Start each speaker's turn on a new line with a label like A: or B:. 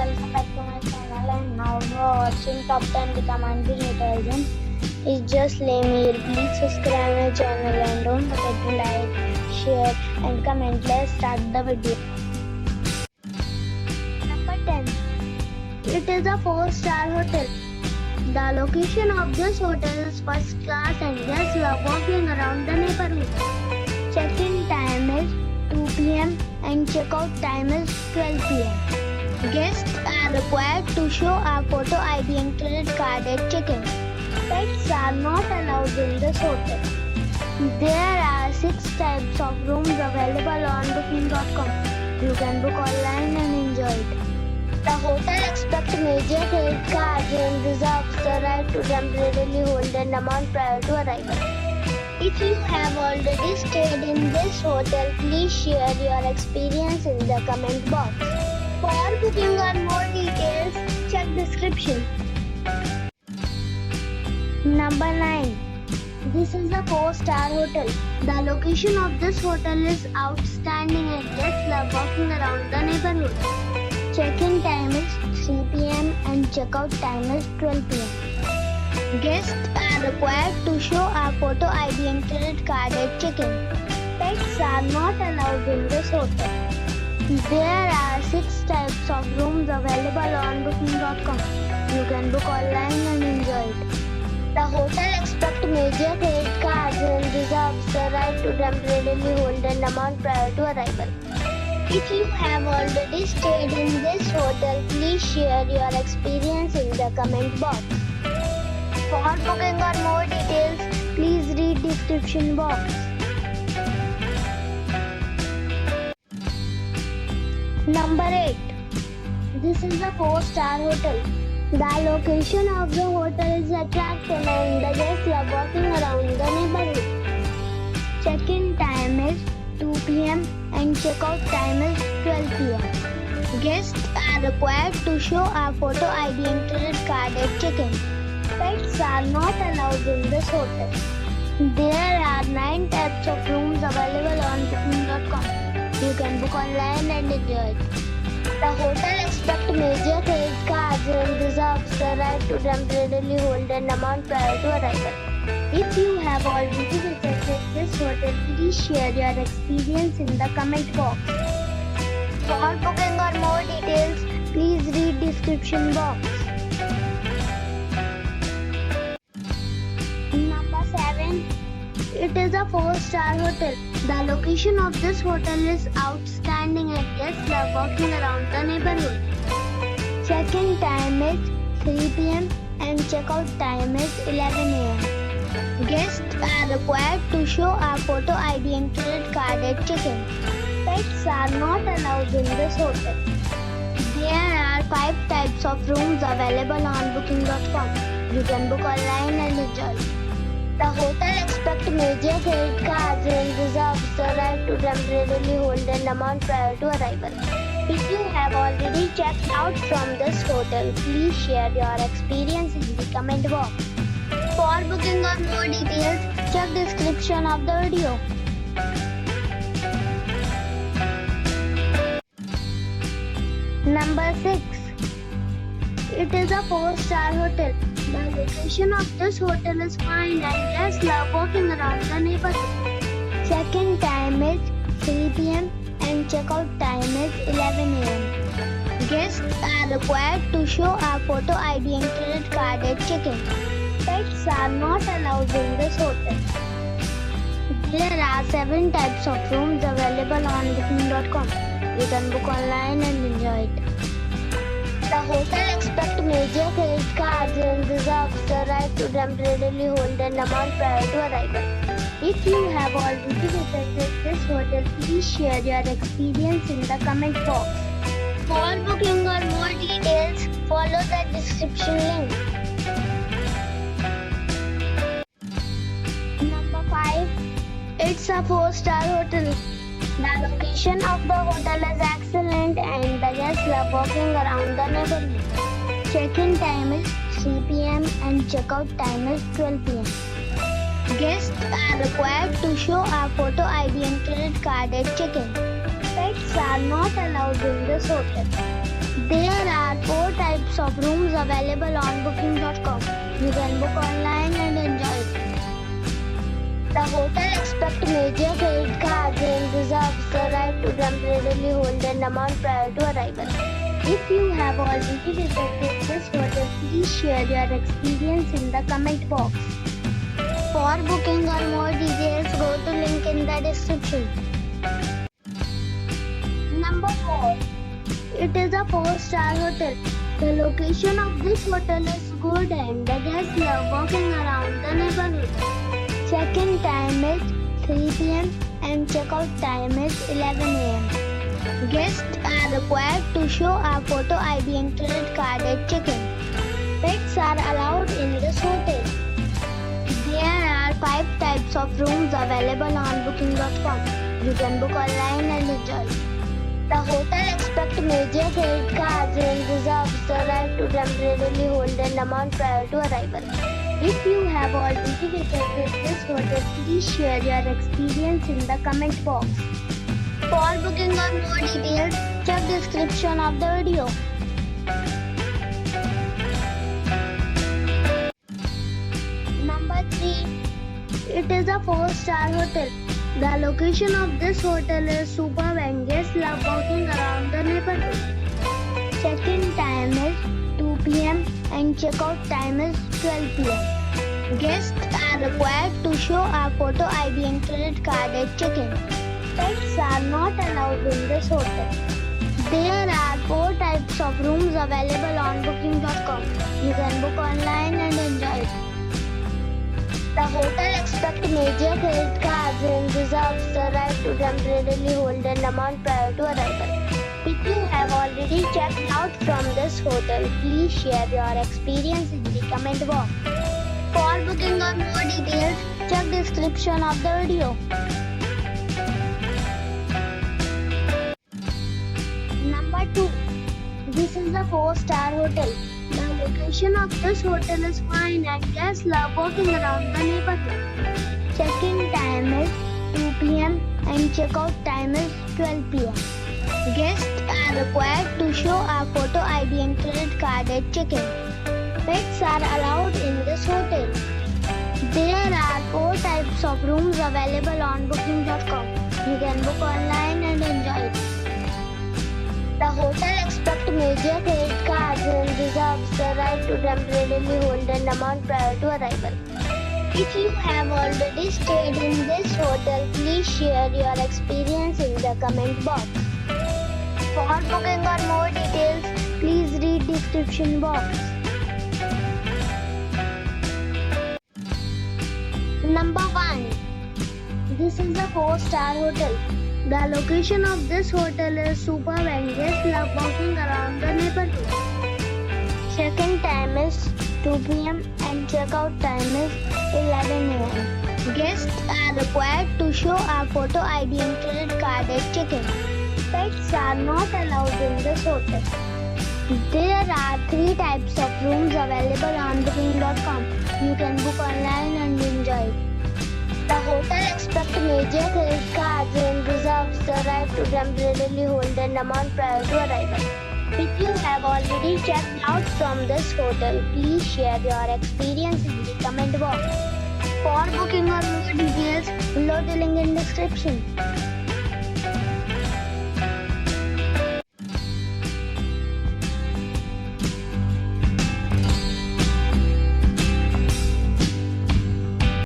A: welcome back to my channel, and now we are watching top 10 recommended hotels in IJsselmeer. Please subscribe my channel and don't forget to like, share and comment. Let's start the video. Number 10. It is a 4-star hotel. The location of this hotel is first class and guests love walking around the neighborhood. Check-in time is 2 p.m. and check-out time is 12 p.m. Guests are required to show a photo ID and credit card at check-in. Pets are not allowed in this hotel. There are 6 types of rooms available on booking.com. You can book online and enjoy it. The hotel expects major credit cards and reserves the right to temporarily hold an amount prior to arrival. If you have already stayed in this hotel, please share your experience in the comment box. For booking or more details, check description. Number 9. This is a 4-star hotel. The location of this hotel is outstanding and guests love walking around the neighborhood. Check-in time is 3 p.m. and check-out time is 12 p.m. Guests are required to show a photo ID and credit card at check-in. Pets are not allowed in this hotel. There are 6 types of rooms available on booking.com. You can book online and enjoy it. The hotel expects major credit cards and reserves the right to temporarily hold an amount prior to arrival. If you have already stayed in this hotel, please share your experience in the comment box. For booking or more details, please read description box. Number 8. This is a 4-star hotel. The location of the hotel is attractive and the guests love walking around the neighborhood. Check-in time is 2 p.m. and check-out time is 12 p.m. Guests are required to show a photo ID and credit card at check-in. Pets are not allowed in this hotel. There are 9 types of rooms available on booking.com. You can book online and enjoy it. The hotel expects major credit cards and reserves the right to temporarily hold an amount prior to arrival. If you have already visited this hotel, please share your experience in the comment box. For booking or more details, please read description box. Number 7. It is a 4-star hotel. The location of this hotel is outstanding and guests love walking around the neighborhood. Check-in time is 3 p.m. and check-out time is 11 a.m. Guests are required to show a photo ID and credit card at check-in. Pets are not allowed in this hotel. There are 5 types of rooms available on booking.com. You can book online and enjoy it. The hotel expects major credit cards and reserves the right to temporarily hold an amount prior to arrival. If you have already checked out from this hotel, please share your experience in the comment box. For booking or more details, check description of the video. Number 6. It is a 4-star hotel. The location of this hotel is fine and guests love walking around the neighborhood. Check-in time is 3 p.m. and check-out time is 11 a.m. Guests are required to show a photo ID and credit card at check-in. Pets are not allowed in this hotel. There are 7 types of rooms available on booking.com. You can book online and enjoy it. The hotel expects major credit cards and reserves the right to temporarily hold an amount prior to arrival. If you have already visited this hotel, please share your experience in the comment box. For booking or more details, follow the description link. Number 5. It's a 4-star hotel. The location of the hotel is excellent and the guests love walking around the neighborhood. Check-in time is 3 p.m. and check-out time is 12 p.m. Guests are required to show a photo ID and credit card at check-in. Pets are not allowed in this hotel. There are 4 types of rooms available on booking.com. You can book online and enjoy it. The hotel expects major credit cards and reserves the right to temporarily hold an amount prior to arrival. If you have already visited this hotel, please share your experience in the comment box. For booking or more details, go to link in the description. Number 4. It is a 4-star hotel. The location of this hotel is good and the guests love walking around the neighborhood. Check-in time is 3 p.m. and check-out time is 11 a.m. Guests are required to show a photo ID and credit card at check-in. Pets are allowed in this hotel. There are 5 types of rooms available on booking.com. You can book online and enjoy. The hotel expects major credit cards and reserves the right to temporarily hold an amount prior to arrival. If you have already visited this hotel, please share your experience in the comment box. For booking or more details, check description of the video. Number 3. It is a 4-star hotel. The location of this hotel is superb and guests love walking around the neighborhood. Check-in time is 2 p.m. and check-out time is 12 p.m. Guests are required to show a photo ID and credit card at check-in. Pets are not allowed in this hotel. There are 4 types of rooms available on booking.com. You can book online and enjoy it. The hotel expects major credit cards and reserves the right to temporarily hold an amount prior to arrival. If you have already checked out from this hotel, please share your experience in the comment box. For booking or more details, check description of the video. Number 2. This is a 4-star hotel. The location of this hotel is fine and guests love walking around the neighborhood. Check-in time is 2 p.m. and check-out time is 12 p.m. Guests are required to show a photo ID and credit card at check-in. Pets are allowed in this hotel. There are 4 types of rooms available on booking.com. You can book online and enjoy it. The hotel expects major credit cards and reserves the right to temporarily hold an amount prior to arrival. If you have already stayed in this hotel, please share your experience in the comment box. For booking or more details, please read description box. Number 1. This is a 4-star hotel. The location of this hotel is superb and guests love walking around the neighborhood. Check-in time is 2 p.m. and check-out time is 11 a.m. Guests are required to show a photo ID and credit card at check-in. Pets are not allowed in this hotel. There are 3 types of rooms available on booking.com. You can book online and enjoy it. The hotel expects major credit cards and reserves the right to temporarily hold an amount prior to arrival. If you have already checked out from this hotel, please share your experience in the comment box. For booking or more details, below the link in description.